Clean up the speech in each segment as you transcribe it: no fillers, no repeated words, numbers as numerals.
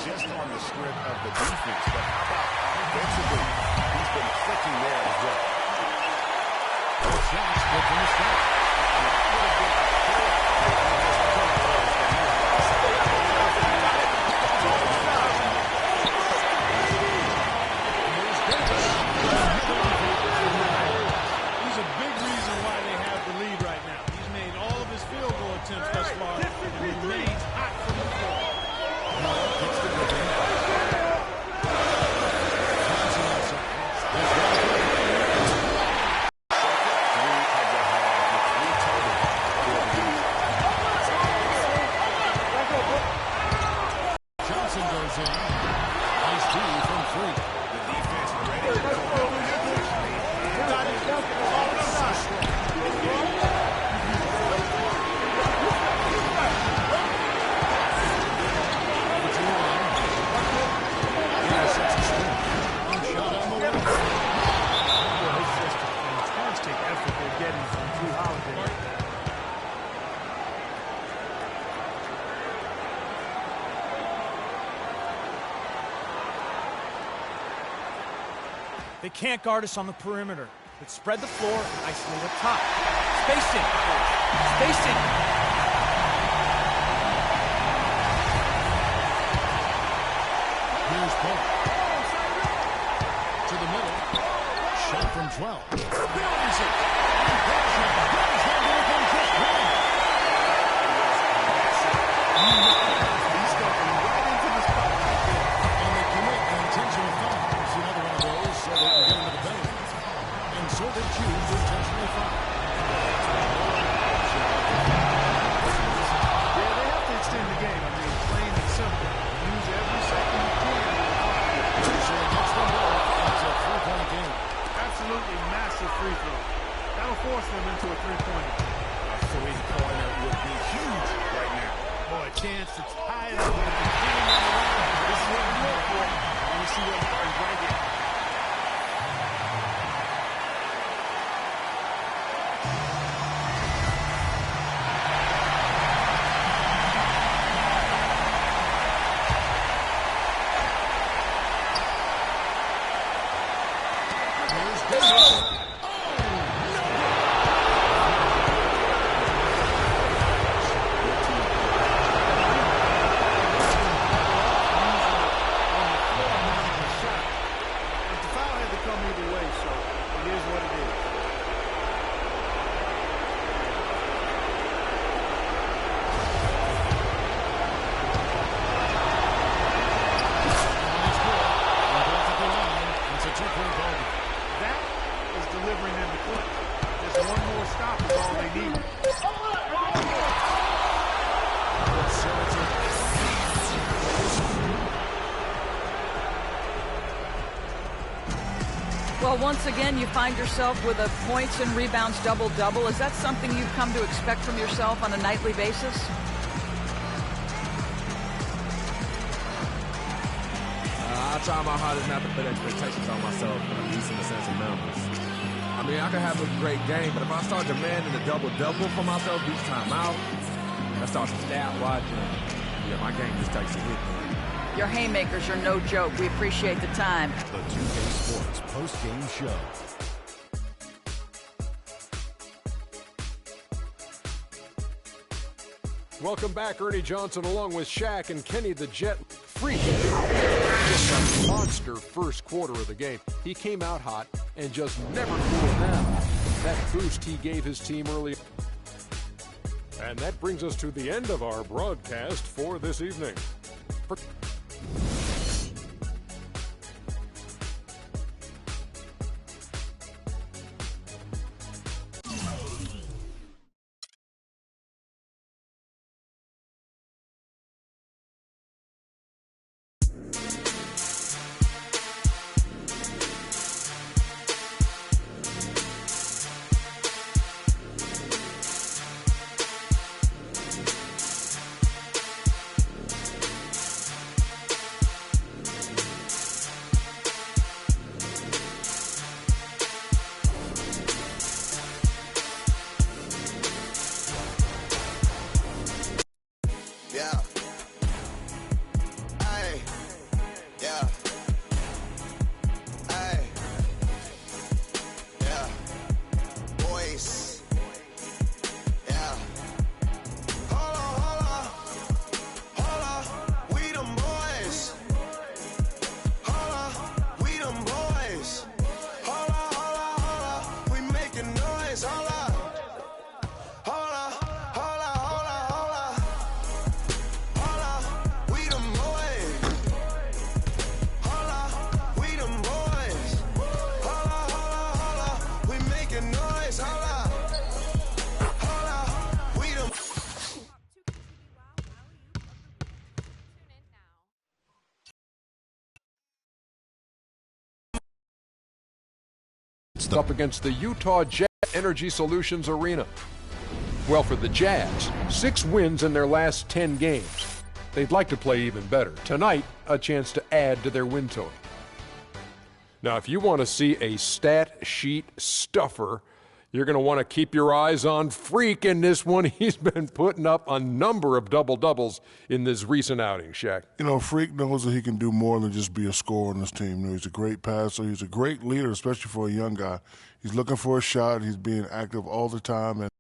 just on the script of the defense, but how about offensively? He's been clicking there as well. Both shots good from the start. And it could have been a killer if he just took those that he He's a big reason why they have the lead right now. He's made all of his field goal attempts thus far and remains hot from the floor. gets the grip in. Johnson goes in. Nice D from three. The defense ready to go. They can't guard us on the perimeter. Let's spread the floor, isolate up top. Spacing. Spacing. Here's Paul. To the middle. Shot from 12. Buries it. He's stepping right into the spotlight. And they commit an intentional foul. It's another one of those so they can get into the paint. And so they choose to intentionally foul. Yeah, they have to extend the game. I mean, plain and simple. Use every second you can. So against them both, it's a three-point game. Absolutely massive free throw. That'll force them into a three-pointer. A three-pointer would be huge right now. Boy, a chance to tie it up. This is what we look for. And you see what happens right here. Well, once again, you find yourself with a points and rebounds double-double. Is that something you've come to expect from yourself on a nightly basis? I try my hardest not to put expectations on myself, at least in the sense of numbers. I mean, I can have a great game, but if I start demanding a double-double for myself each time out, I start to stat watching, yeah, my game just takes a hit. Your haymakers are no joke. We appreciate the time. The 2K Sports post-game show. Welcome back, Ernie Johnson, along with Shaq and Kenny the Jet Freak. Just a monster first quarter of the game. He came out hot and just never cooled down. That boost he gave his team early. And that brings us to the end of our broadcast for this evening. It's up against the Utah Jazz Energy Solutions Arena. Well, for the Jazz, 6 wins in their last 10 games. They'd like to play even better. Tonight, a chance to add to their win total. Now, if you want to see a stat sheet stuffer, you're going to want to keep your eyes on Freak in this one. He's been putting up a number of double-doubles in this recent outing, Shaq. You know, Freak knows that he can do more than just be a scorer on this team. You know, he's a great passer. He's a great leader, especially for a young guy. He's looking for a shot. He's being active all the time. And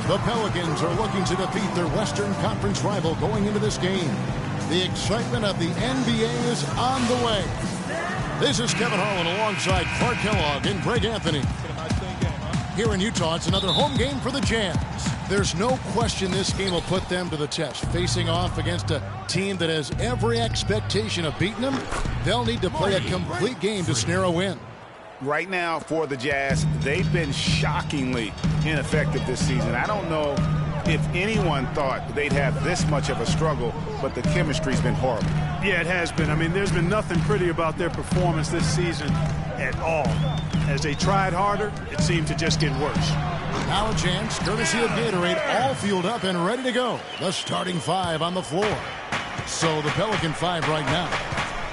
the Pelicans are looking to defeat their Western Conference rival going into this game. The excitement of the NBA is on the way. This is Kevin Harlan alongside Clark Kellogg and Greg Anthony. Here in Utah, it's another home game for the Jazz. There's no question this game will put them to the test. Facing off against a team that has every expectation of beating them, they'll need to play a complete game to snare a win. Right now for the Jazz, they've been shockingly ineffective this season. I don't know if anyone thought they'd have this much of a struggle, but the chemistry's been horrible. Yeah, it has been. I mean, there's been nothing pretty about their performance this season at all. As they tried harder, it seemed to just get worse. Now a chance, courtesy of Gatorade, all fueled up and ready to go. The starting 5 on the floor. So the Pelican 5 right now.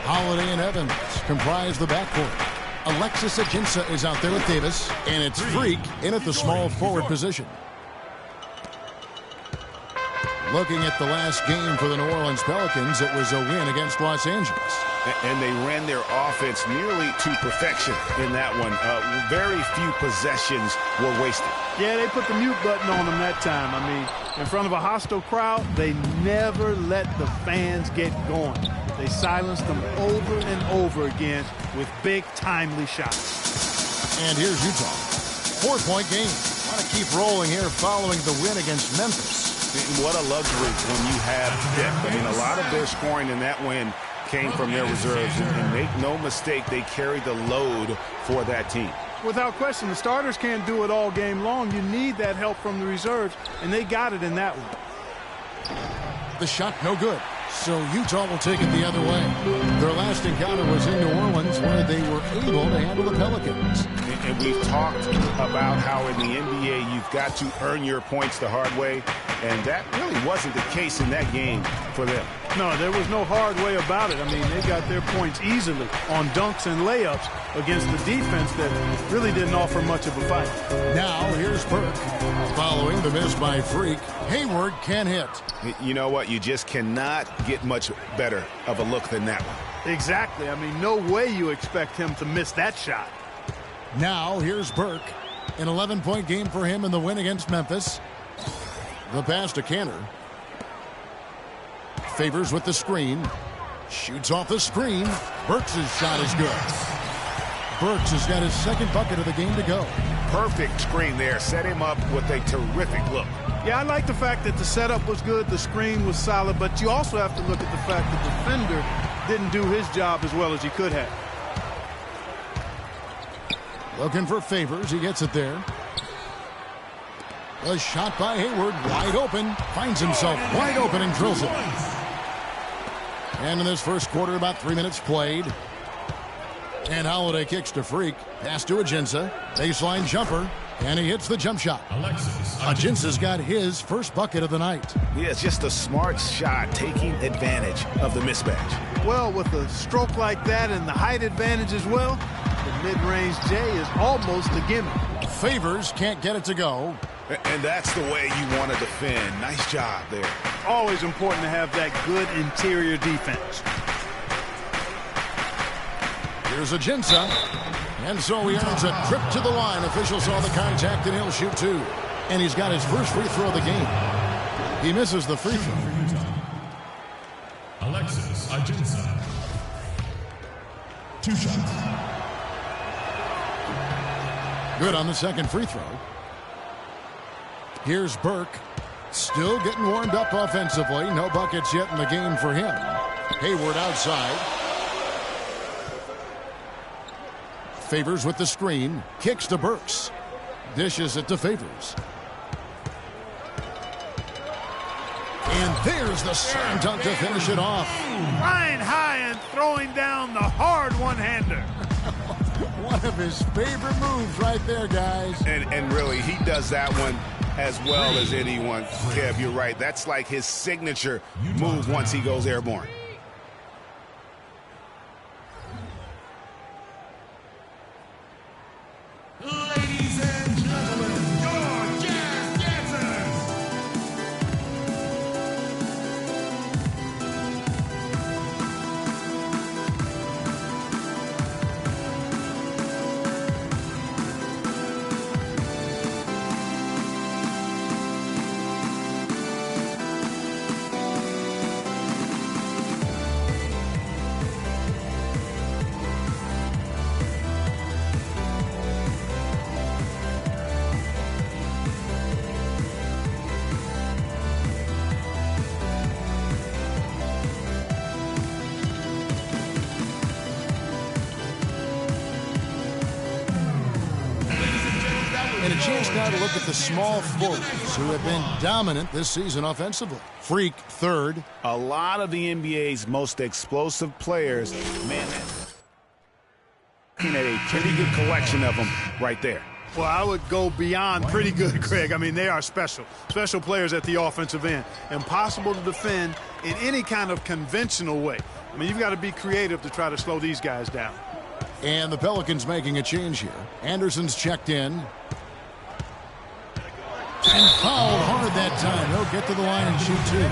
Holiday and Evans comprise the backcourt. Alexis Ajinça is out there with Davis, and it's Freak in at the small forward position. Looking at the last game for the New Orleans Pelicans, it was a win against Los Angeles. And they ran their offense nearly to perfection in that one. Very few possessions were wasted. Yeah, they put the mute button on them that time. I mean, in front of a hostile crowd, they never let the fans get going. They silenced them over and over again with big, timely shots. And here's Utah. 4-point game. Want to keep rolling here following the win against Memphis. What a luxury when you have depth. I mean, a lot of their scoring in that win came from their reserves. And make no mistake, they carry the load for that team. Without question, the starters can't do it all game long. You need that help from the reserves, and they got it in that one. The shot no good. So Utah will take it the other way. Their last encounter was in New Orleans, where they were able to handle the Pelicans. And we've talked about how in the NBA you've got to earn your points the hard way, and that really wasn't the case in that game for them. No, there was no hard way about it. I mean, they got their points easily on dunks and layups against the defense that really didn't offer much of a fight. Now here's Burke. Following the miss by Freak, Hayward can hit. You know what? You just cannot get much better of a look than that one. Exactly. I mean, no way you expect him to miss that shot. Now here's Burke. An 11-point game for him in the win against Memphis. The pass to Kanter. Favors with the screen. Shoots off the screen. Burks' shot is good. Burks has got his second bucket of the game to go. Perfect screen there. Set him up with a terrific look. Yeah, I like the fact that the setup was good, the screen was solid, but you also have to look at the fact that the defender didn't do his job as well as he could have. Looking for Favors. He gets it there. A shot by Hayward. Wide open. Finds himself wide open and drills it. And in this first quarter, about 3 minutes played. And Holiday kicks to Freak. Pass to Ajinça. Baseline jumper. And he hits the jump shot. Ajinça's got his first bucket of the night. Yeah, it's just a smart shot, taking advantage of the mismatch. Well, with a stroke like that and the height advantage as well, the mid-range J is almost a gimme. Favors can't get it to go. And that's the way you want to defend. Nice job there. Always important to have that good interior defense. Here's Ajinça. And so he earns a trip to the line. Officials saw the contact, and he'll shoot 2. And he's got his first free throw of the game. He misses the free throw. Alexis Ajinça. 2 shots. Good on the second free throw. Here's Burke. Still getting warmed up offensively. No buckets yet in the game for him. Hayward outside. Favors with the screen. Kicks to Burks. Dishes it to Favors. And there's the slam dunk to finish it off. Flying high and throwing down the hard one-hander. One of his favorite moves right there, guys. And really, he does that one as well as anyone. Kev, you're right. That's like his signature move once he goes airborne. Ladies and gentlemen, your Jazz Dancers. And a chance now to look at the small forwards who have been dominant this season offensively. Freak, third. A lot of the NBA's most explosive players, man, looking at a pretty good collection of them right there. Well, I would go beyond pretty good, Greg. I mean, they are special players at the offensive end. Impossible to defend in any kind of conventional way. I mean, you've got to be creative to try to slow these guys down. And the Pelicans making a change here. Anderson's checked in. And fouled hard that time. He'll get to the line and shoot two.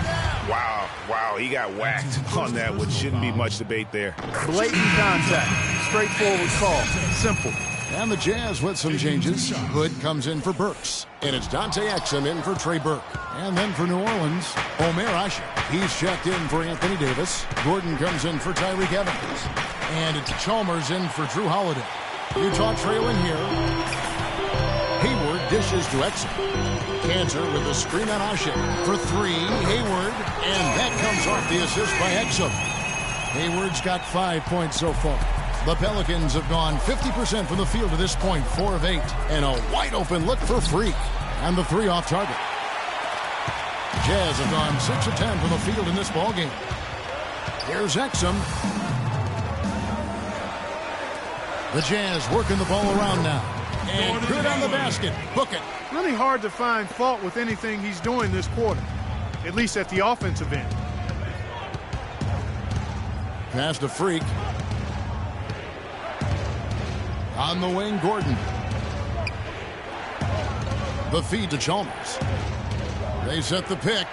Wow, he got whacked on that, which shouldn't be much debate there. Blatant contact. Straightforward call. Simple. And the Jazz with some changes. Hood comes in for Burks. And it's Dante Exum in for Trey Burke. And then for New Orleans, Omer Asik. He's checked in for Anthony Davis. Gordon comes in for Tyreke Evans. And it's Chalmers in for Drew Holiday. Utah trailing here. Hayward dishes to Exum. Cantor with a screen on Asik for three. Hayward. And that comes off the assist by Exum. Hayward's got 5 points so far. The Pelicans have gone 50% from the field to this point, 4 of 8. And a wide open look for Freak. And the three off target. Jazz have gone 6 of 10 from the field in this ballgame. Here's Exum. The Jazz working the ball around now. And good on the basket. Book it. Really hard to find fault with anything he's doing this quarter, at least at the offensive end. Pass to Freak. On the wing, Gordon. The feed to Chalmers. They set the pick.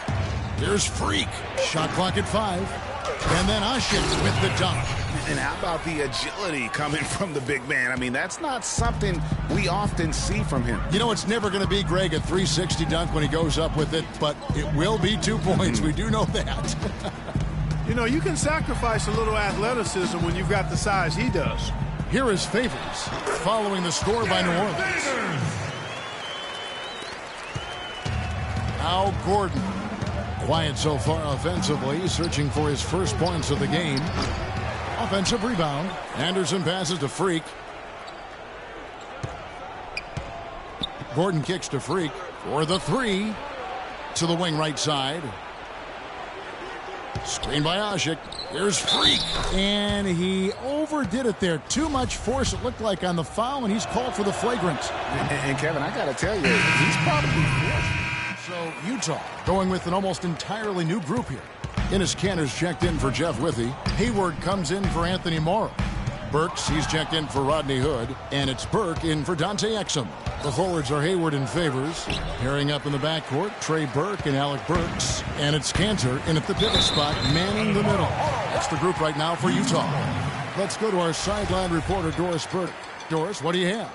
Here's Freak. Shot clock at 5. And then Asik with the dunk. And how about the agility coming from the big man? I mean, that's not something we often see from him. You know, it's never going to be, Greg, a 360 dunk when he goes up with it, but it will be 2 points. We do know that. You know, you can sacrifice a little athleticism when you've got the size he does. Here is Favors following the score by New Orleans. Al Gordon. Quiet so far offensively, searching for his first points of the game. Offensive rebound. Anderson passes to Freak. Gordon kicks to Freak for the three. To the wing right side. Screen by Asik. Here's Freak. And he overdid it there. Too much force, it looked like, on the foul, and he's called for the flagrant. And Kevin, I got to tell you, he's probably forced. So Utah going with an almost entirely new group here. Enes Kanter's checked in for Jeff Withey. Hayward comes in for Anthony Morrow. Burks, he's checked in for Rodney Hood. And it's Burke in for Dante Exum. The forwards are Hayward and Favors. Pairing up in the backcourt, Trey Burke and Alec Burks. And it's Kanter in at the pivot spot, manning the middle. That's the group right now for Utah. Let's go to our sideline reporter, Doris Burke. Doris, what do you have?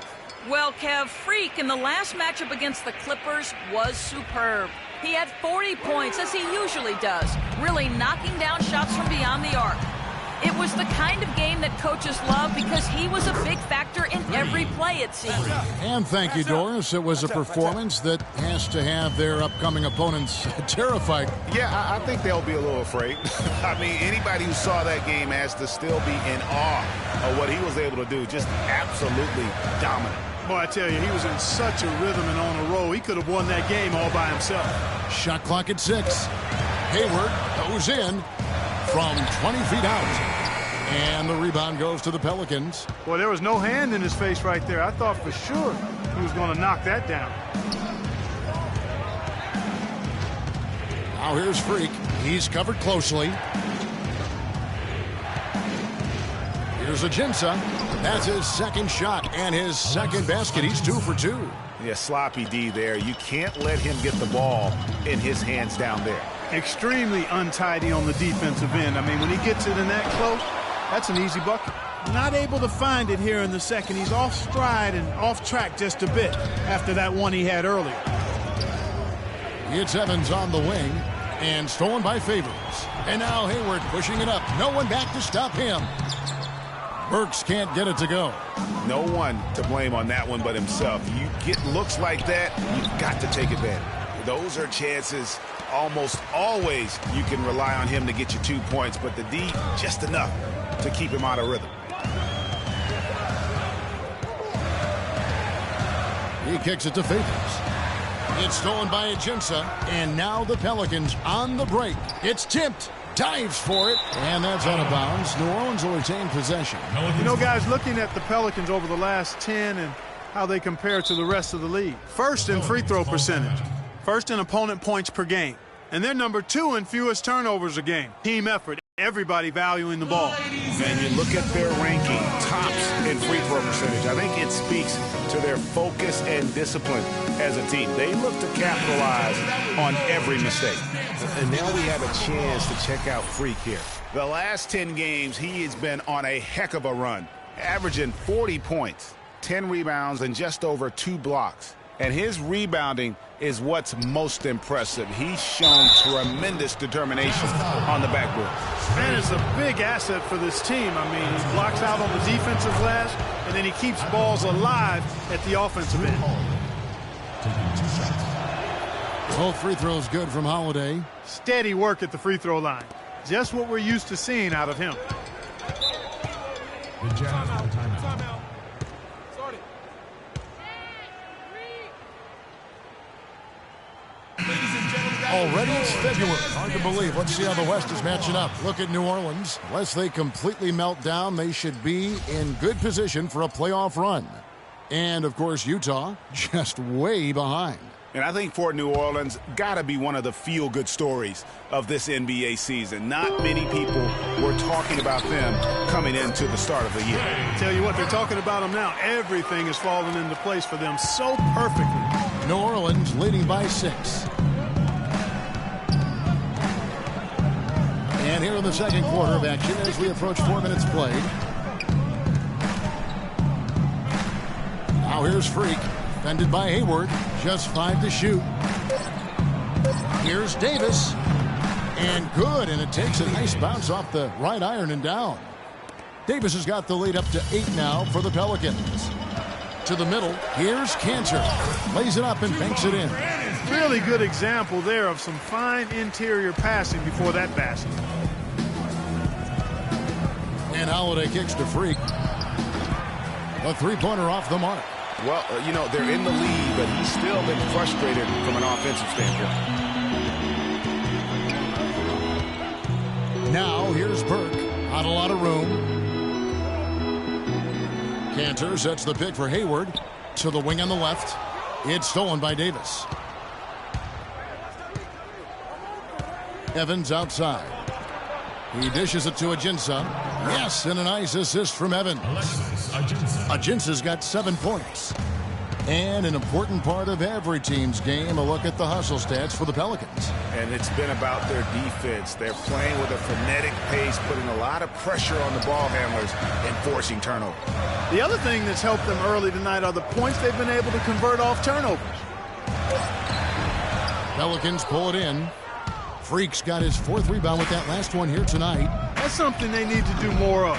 Well, Kev, Freak in the last matchup against the Clippers was superb. He had 40 points, as he usually does, really knocking down shots from beyond the arc. It was the kind of game that coaches love because he was a big factor in every play, it seemed. And thank you, Doris. It was a performance that has to have their upcoming opponents terrified. Yeah, I think they'll be a little afraid. I mean, anybody who saw that game has to still be in awe of what he was able to do. Just absolutely dominant. Boy, I tell you, he was in such a rhythm and on a roll. He could have won that game all by himself. Shot clock at 6. Hayward goes in from 20 feet out. And the rebound goes to the Pelicans. Well, there was no hand in his face right there. I thought for sure he was going to knock that down. Now here's Freak. He's covered closely. Here's Ajinça. That's his second shot and his second basket. He's 2 for 2. Yeah, sloppy D there. You can't let him get the ball in his hands down there. Extremely untidy on the defensive end. I mean, when he gets it in that close, that's an easy bucket. Not able to find it here in the second. He's off stride and off track just a bit after that one he had earlier. It's Evans on the wing and stolen by Favors. And now Hayward pushing it up. No one back to stop him. Burks can't get it to go. No one to blame on that one but himself. You get looks like that, you've got to take advantage. Those are chances almost always you can rely on him to get you 2 points, but the D just enough to keep him out of rhythm. He kicks it to Favors. It's stolen by Ajinça, and now the Pelicans on the break. It's tipped, dives for it, and that's out of bounds. New Orleans will retain possession. You know, guys, looking at the Pelicans over the last 10 and how they compare to the rest of the league. First in free throw percentage. First in opponent points per game. And they're number 2 in fewest turnovers a game. Team effort. Everybody valuing the ball. And you look at their ranking, tops in free throw percentage. I think it speaks to their focus and discipline as a team. They look to capitalize on every mistake. And now we have a chance to check out Freak here. The last 10 games, he has been on a heck of a run, averaging 40 points, 10 rebounds, and just over 2 blocks. And his rebounding is what's most impressive. He's shown tremendous determination on the backboard. Man, it's a big asset for this team. I mean, he blocks out on the defensive glass, and then he keeps balls alive at the offensive end. Both free throws good from Holiday. Steady work at the free throw line. Just what we're used to seeing out of him. Timeout. Already it's February. Hard to believe. Let's see how the West is matching up. Look at New Orleans. Unless they completely melt down, they should be in good position for a playoff run. And, of course, Utah just way behind. And I think for New Orleans, got to be one of the feel-good stories of this NBA season. Not many people were talking about them coming into the start of the year. Tell you what, they're talking about them now. Everything is falling into place for them so perfectly. New Orleans leading by 6. And here in the second quarter of action as we approach 4 minutes played. Now here's Freak. Defended by Hayward. Just 5 to shoot. Here's Davis. And good. And it takes a nice bounce off the right iron and down. Davis has got the lead up to 8 now for the Pelicans. To the middle. Here's Cantor. Lays it up and banks it in. Really good example there of some fine interior passing before that basket. And Holiday kicks to Freak. A three-pointer off the mark. Well, you know, they're in the lead, but he's still been frustrated from an offensive standpoint. Now here's Burke. Not a lot of room. Cantor sets the pick for Hayward. To the wing on the left. It's stolen by Davis. Evans outside. He dishes it to Ajinça. Yes, and a nice assist from Evans. Ajinça's got 7 points. And an important part of every team's game, a look at the hustle stats for the Pelicans. And it's been about their defense. They're playing with a frenetic pace, putting a lot of pressure on the ball handlers and forcing turnovers. The other thing that's helped them early tonight are the points they've been able to convert off turnovers. Pelicans pull it in. Freak's got his 4th rebound with that last one here tonight. That's something they need to do more of.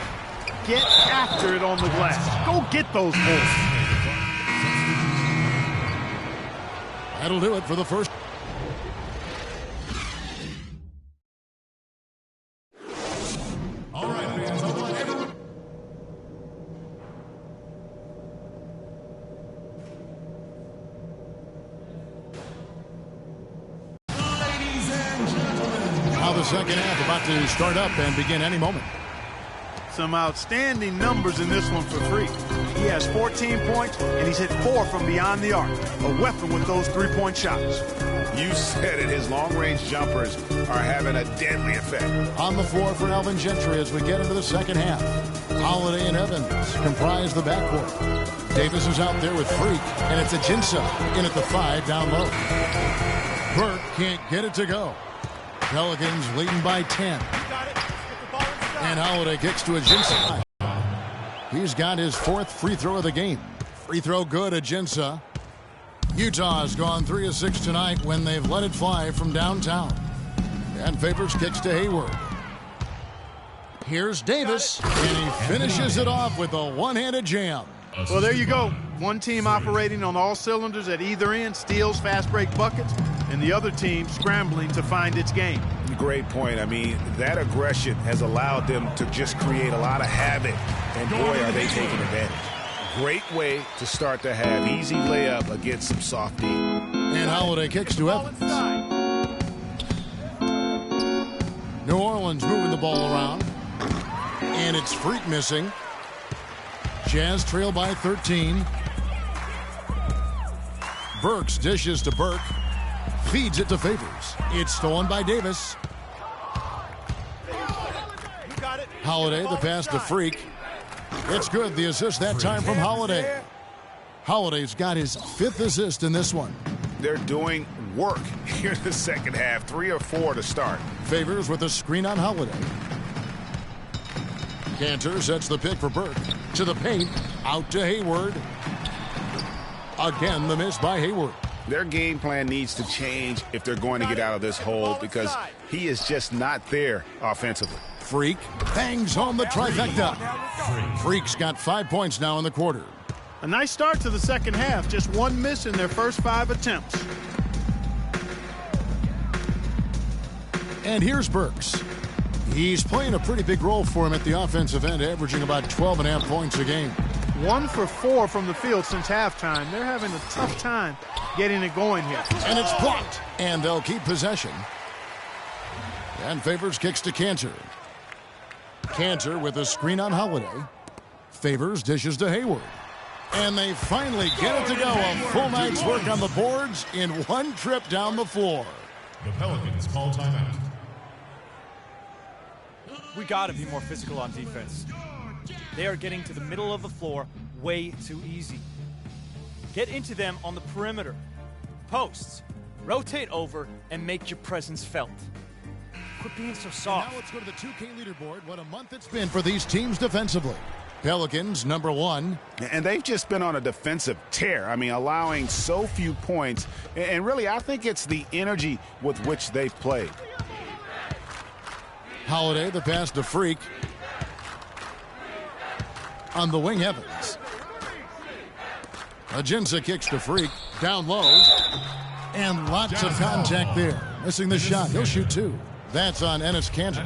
Get after it on the glass. Go get those balls. That'll do it for the first. All right, fans. Ladies and gentlemen, second half about to start up and begin any moment. Some outstanding numbers in this one for Freak. He has 14 points, and he's hit 4 from beyond the arc. A weapon with those three-point shots. You said it. His long-range jumpers are having a deadly effect. On the floor for Alvin Gentry as we get into the second half. Holiday and Evans comprise the backcourt. Davis is out there with Freak, and it's Ajinça in at the 5 down low. Burke can't get it to go. Pelicans leading by 10. And Holiday kicks to Ajinça. He's got his 4th free throw of the game. Free throw good, Ajinça. Utah's gone 3 of 6 tonight when they've let it fly from downtown. And Favors kicks to Hayward. Here's Davis, and he finishes it off with a one-handed jam. Well, there you go. One team operating on all cylinders at either end, steals, fast break buckets, and the other team scrambling to find its game. Great point. I mean, that aggression has allowed them to just create a lot of havoc, and boy, are they taking advantage. Great way to start the half. Easy layup against some soft D. And Holiday kicks to Evans. New Orleans moving the ball around. And it's Freak missing. Jazz trail by 13. Burks dishes to Burke. Feeds it to Favors. It's stolen by Davis. Holiday, the pass to Freak. It's good. The assist that time from Holiday. Holiday's got his 5th assist in this one. They're doing work here in the second half. 3 or 4 to start. Favors with a screen on Holiday. Cantor sets the pick for Burke. To the paint. Out to Hayward. Again, the miss by Hayward. Their game plan needs to change if they're going to get out of this hole because he is just not there offensively. Freak bangs home the trifecta. Freak's got 5 points now in the quarter. A nice start to the second half. Just one miss in their first 5 attempts. And here's Burks. He's playing a pretty big role for him at the offensive end, averaging about 12.5 points a game. 1 for 4 from the field since halftime. They're having a tough time getting it going here. And it's blocked. And they'll keep possession. And Favors kicks to Cantor. Cantor with a screen on Holiday. Favors dishes to Hayward. And they finally get it to go. A full night's work on the boards in one trip down the floor. The Pelicans call timeout. We got to be more physical on defense. They are getting to the middle of the floor way too easy. Get into them on the perimeter. Posts. Rotate over and make your presence felt. Quit being so soft. And now let's go to the 2K leaderboard. What a month it's been for these teams defensively. Pelicans, number 1. And they've just been on a defensive tear. I mean, allowing so few points. And really, I think it's the energy with which they've played. Holiday, the pass to Freak. On the wing, Evans. Ajinça kicks to Freak. Down low. And lots of contact there. Missing the shot. He'll shoot 2. That's on Enes Kanter.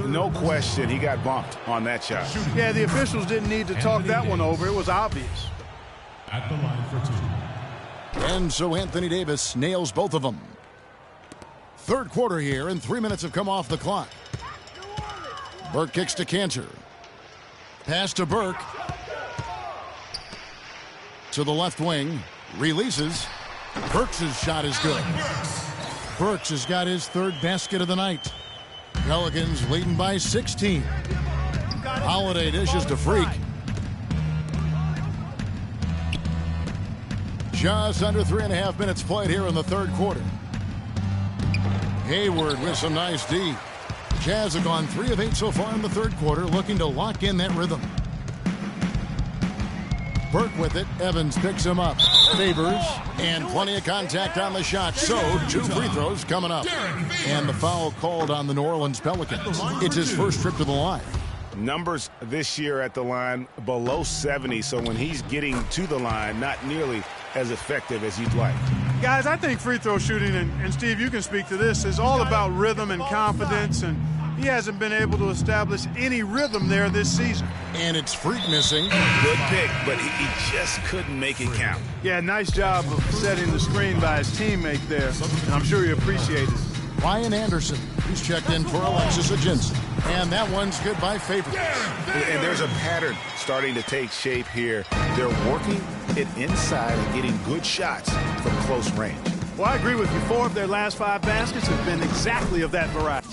No question, he got bumped on that shot. Yeah, the officials didn't need to talk that one over. It was obvious. At the line for 2. And so Anthony Davis nails both of them. Third quarter here, and 3 minutes have come off the clock. Burke kicks to Cantor. Pass to Burke. To the left wing. Releases. Burks' shot is good. Burks has got his 3rd basket of the night. Pelicans leading by 16. Holiday dishes to Freak. Just under 3.5 minutes played here in the third quarter. Hayward with some nice D. Jazz have gone 3 of 8 so far in the third quarter, looking to lock in that rhythm. Burke with it. Evans picks him up. Favors. And plenty of contact on the shot. So, 2 free throws coming up. And the foul called on the New Orleans Pelicans. It's his first trip to the line. Numbers this year at the line below 70. So when he's getting to the line, not nearly as effective as you'd like. Guys, I think free throw shooting, and Steve, you can speak to this, is all about rhythm and confidence, and he hasn't been able to establish any rhythm there this season. And it's Freak missing. Good pick, but he just couldn't make it count. Yeah, nice job of setting the screen by his teammate there. I'm sure he appreciated it. Ryan Anderson. He's checked in for Alexis Aginson. And that one's good by Favors. And there's a pattern starting to take shape here. They're working it inside and getting good shots from close range. Well, I agree with you. 4 of their last 5 baskets have been exactly of that variety.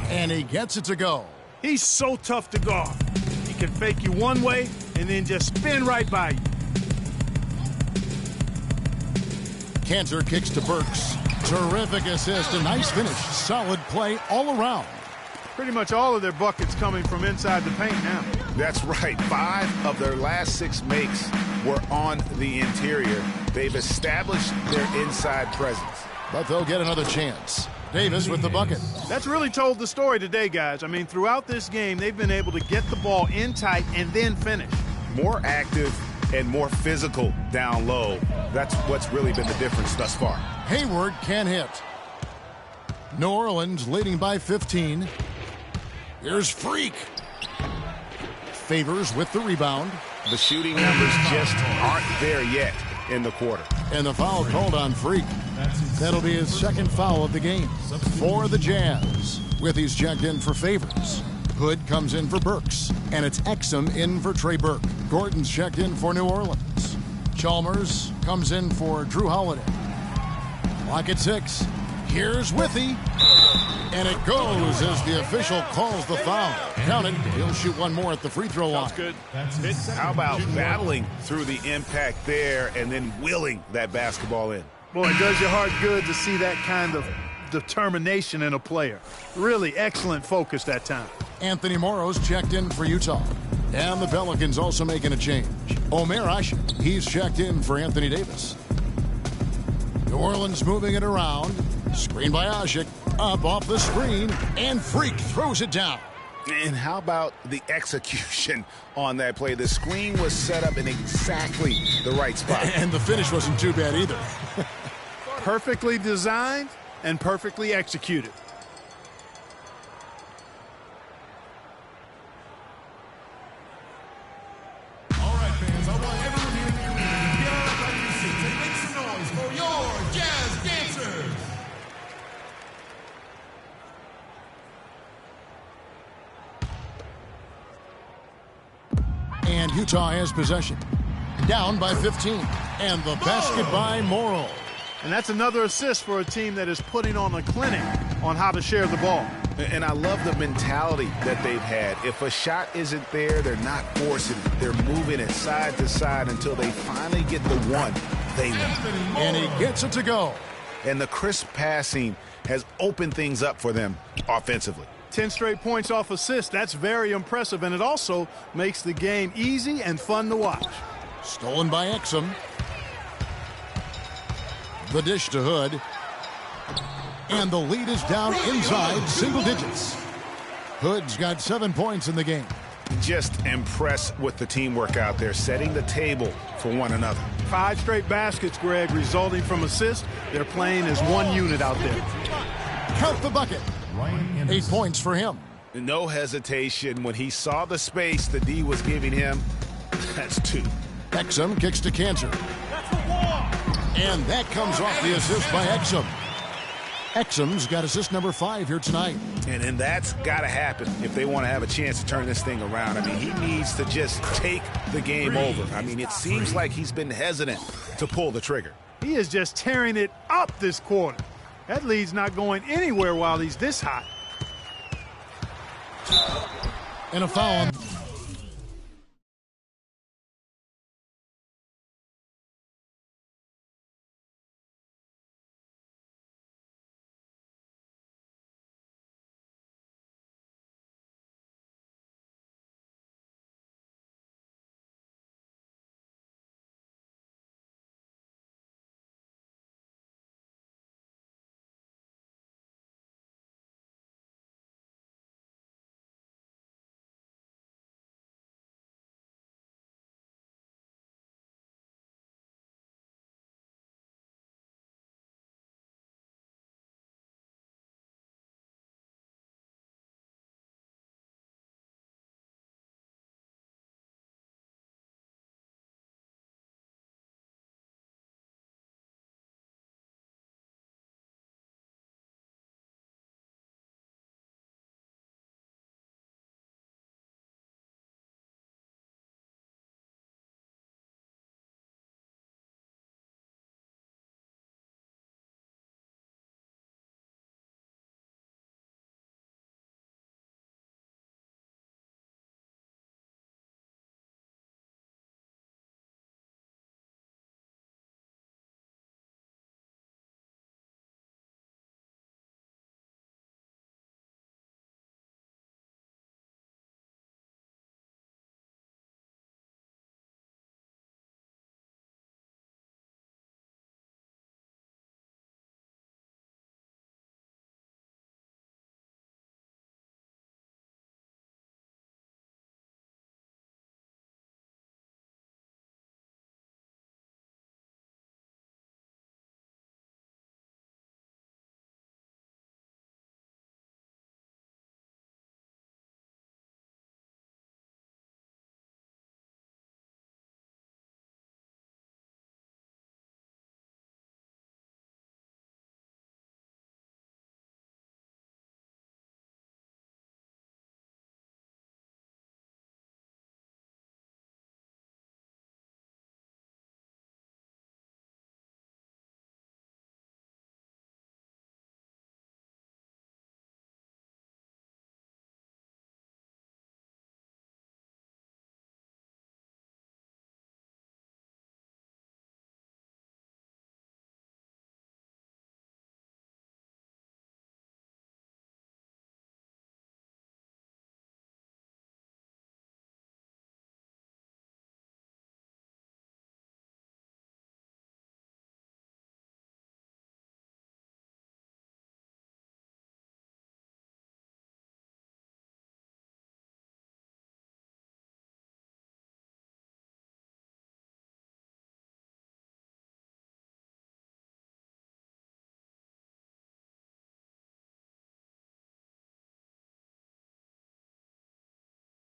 And he gets it to go. He's so tough to guard. He can fake you one way and then just spin right by you. Cantor kicks to Burks. Terrific assist, a nice finish. Solid play all around. Pretty much all of their buckets coming from inside the paint now. That's right. 5 of their last 6 makes were on the interior. They've established their inside presence. But they'll get another chance. Davis with the bucket. That's really told the story today, guys. I mean, throughout this game, they've been able to get the ball in tight and then finish. More active and more physical down low. That's what's really been the difference thus far. Hayward can hit. New Orleans leading by 15. Here's Freak. Favors with the rebound. The shooting numbers just aren't there yet in the quarter. And the foul called on Freak. That'll be his second foul of the game for the Jazz. Withy's checked in for Favors. Hood comes in for Burks. And it's Exum in for Trey Burke. Gordon's checked in for New Orleans. Chalmers comes in for Drew Holiday. Clock at 6. Here's Withy. And it goes as the official calls the foul. Count it. He'll shoot one more at the free throw line. Good. How about battling through the impact there and then willing that basketball in? Boy, it does your heart good to see that kind of determination in a player. Really excellent focus that time. Anthony Morrow's checked in for Utah. And the Pelicans also making a change. Omer Asher, he's checked in for Anthony Davis. New Orleans moving it around. Screen by Asik. Up off the screen. And Freak throws it down. And how about the execution on that play? The screen was set up in exactly the right spot. And the finish wasn't too bad either. Perfectly designed and perfectly executed. All right, fans, I want everyone here in the arena to get up out of your seats and make some noise for your Jazz dancers. And Utah has possession. Down by 15. And the basket by Morrow. And that's another assist for a team that is putting on a clinic on how to share the ball. And I love the mentality that they've had. If a shot isn't there, they're not forcing it. They're moving it side to side until they finally get the one they want. And he gets it to go. And the crisp passing has opened things up for them offensively. 10 straight points off assist. That's very impressive, and it also makes the game easy and fun to watch. Stolen by Exum. The dish to Hood. And the lead is down inside single digits. Hood's got 7 points in the game. Just impressed with the teamwork out there, setting the table for one another. 5 straight baskets, Greg, resulting from assists. They're playing as one unit out there. Count the bucket. 8 points for him. No hesitation. When he saw the space the D was giving him, that's 2. Exum kicks to Cantor. And that comes off the assist by Exum. Exum's got assist number 5 here tonight. And that's got to happen if they want to have a chance to turn this thing around. I mean, he needs to just take the game over. I mean, it seems like he's been hesitant to pull the trigger. He is just tearing it up this quarter. That lead's not going anywhere while he's this hot. And a foul.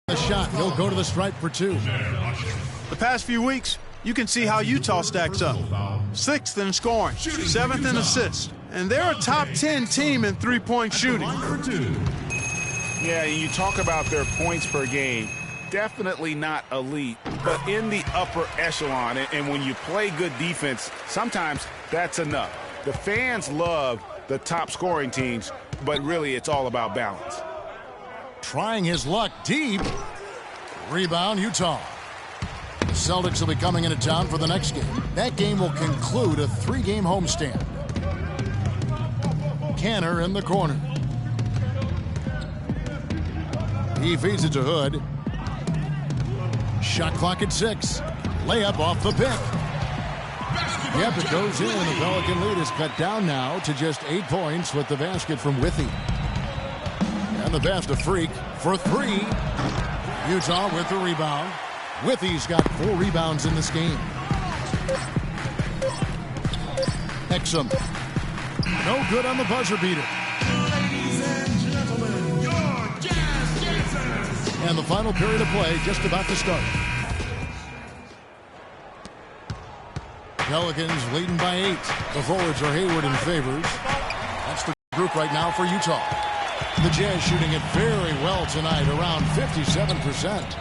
The shot. He'll go to the stripe for 2. The past few weeks, you can see how Utah stacks up. 6th in scoring, 7th in assists, and they're a top 10 team in three-point shooting. Yeah, and you talk about their points per game. Definitely not elite, but in the upper echelon. And when you play good defense, sometimes that's enough. The fans love the top scoring teams, but really it's all about balance. Trying his luck deep. Rebound, Utah. The Celtics will be coming into town for the next game. That game will conclude a 3-game homestand. Kanter in the corner. He feeds it to Hood. Shot clock at 6. Layup off the pick. Yep, it goes in. The Pelican lead is cut down now to just 8 points with the basket from Withey. And the pass to Freak for 3. Utah with the rebound. Withey's got 4 rebounds in this game. Exum. No good on the buzzer beater. Ladies and gentlemen, your Jazz Dancers. And the final period of play just about to start. Pelicans leading by 8. The forwards are Hayward and Favors. That's the group right now for Utah. The Jazz shooting it very well tonight, around 57%.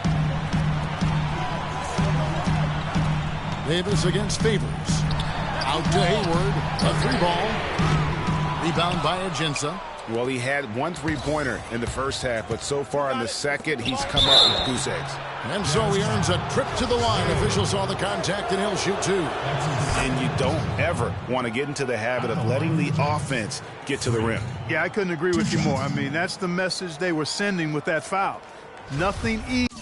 Davis against Favors. Out to Hayward. A 3-ball. Rebound by Ajinça. Well, he had 1 3-pointer in the first half, but so far in the second, he's come up with goose eggs. And so he earns a trip to the line. Officials saw the contact, and he'll shoot 2. And you don't ever want to get into the habit of letting the offense get to the rim. Yeah, I couldn't agree with you more. I mean, that's the message they were sending with that foul. Nothing easy.